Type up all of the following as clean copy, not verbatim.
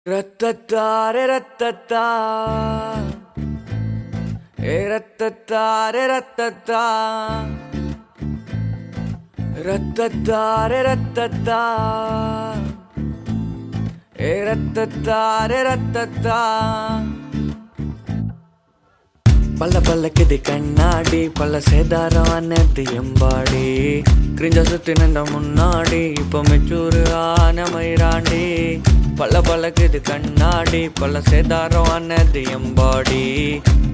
Ratata re ratata, ratata re ratata, ratata re ratata, ratata re ratata. பல்ல பல்லக்குது கண்ணாடி பல்ல சேதாரம் அன்னது எம்பாடி கிரிஞ்ச சுத்தி நின்ற முன்னாடி இப்போ மெச்சூரு ஆன மயிராண்டி பல்ல பல்லக்குது கண்ணாடி பல்ல சேதாரம் அன்னது எம்பாடி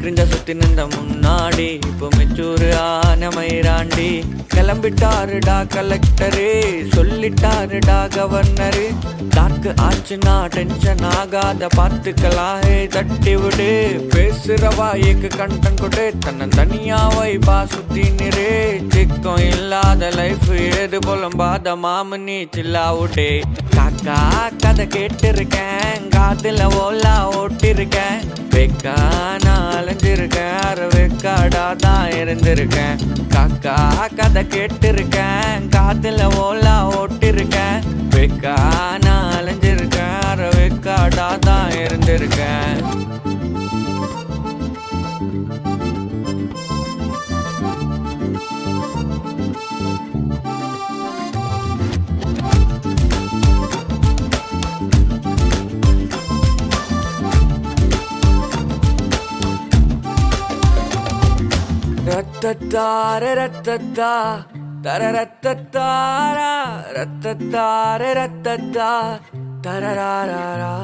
கிரிஞ்ச சுத்தி நின்ற முன்னாடி இப்போ மெச்சூரு ஆன மயிராண்டி கிளம்பிட்டாருடா கலெக்டரு சொல்லிட்டாருடா கவர்னரு டாக்கு ஆச்சுன்னா டென்ஷன் ஆகாத பார்த்துக்கலாம் தட்டி விடு பேசுற வாய்க்கு கண்டன் கொடு தன்னை தனியா வைபா சுத்தி நிறு சிக்கம் இல்லாத லைஃப் ஏது புலம்பாத மாமனி சில்லாவுடே காக்கா கதை கேட்டிருக்கேன் காதுல ஓலா ஓட்டிருக்கேன் வெக்கா நான் அலைஞ்சிருக்கேன் வெக்காடா தான் இருந்திருக்கேன் காக்கா கதை கேட்டிருக்கேன் காதுல ஓலா ஓட்டிருக்கேன் வெக்கா நான் அலைஞ்சிருக்கேன் வெக்காடா தான் இருந்திருக்கேன் Ratata re ratata, tararatata ra, ratata re ratata, tararara.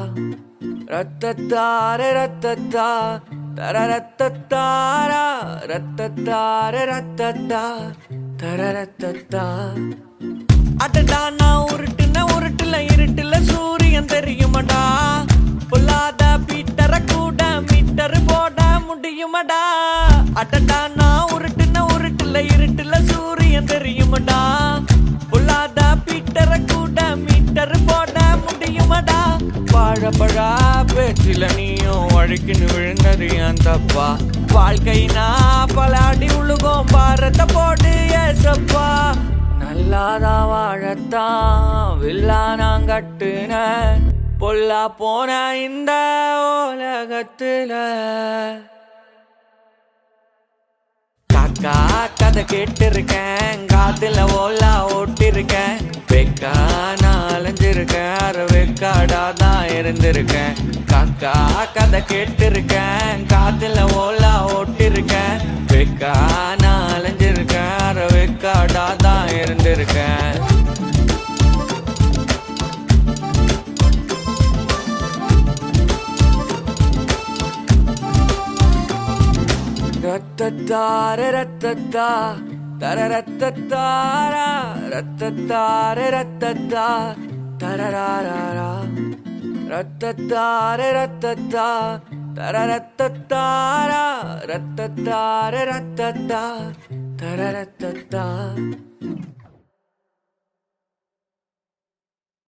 Ratata re ratata, tararatata ra, ratata re ratata, tararatata. அடடா நான் உருட்டுல இருட்டுல சூரியன் தெரியுமடா பொல்லாத பீட்டர கூட மீட்டர் போட முடியுமடா அடடா நான் உருட்டுல இருட்டுல சூரியன் தெரியுமடா பொல்லாத பீட்டர கூட மீட்டர் போட முடியுமடா வாழப்பழா பேச்சில நீயும் வழுக்கின்னு விழுந்தது ஏன் தப்பா வாழ்க்கைனா பலாடி உழுகும் பாரத போடு ஏசப்பா நல்லாதான் வாழத்தான் வில்லா நான் கட்டுன பொல்லா போன இந்த உலகத்துல காக்கா கதை கேட்டிருக்கேன் காதுல ஓலா ஓட்டிருக்கேன் வெக்கா நான் அலைஞ்சிருக்கேன் வெக்காடா தான் இருந்திருக்கேன் காக்கா கதை கேட்டிருக்கேன் காதுல ஓலா ஓட்டிருக்கேன் வெக்கா நான் அலைஞ்சிருக்கேன் வெக்காடா தான் இருந்திருக்கேன் Ratata re ratata, tararatata ra, ratata re ratata, tararara. Ratata re ratata, tararatata ra, ratata re ratata, tararatata.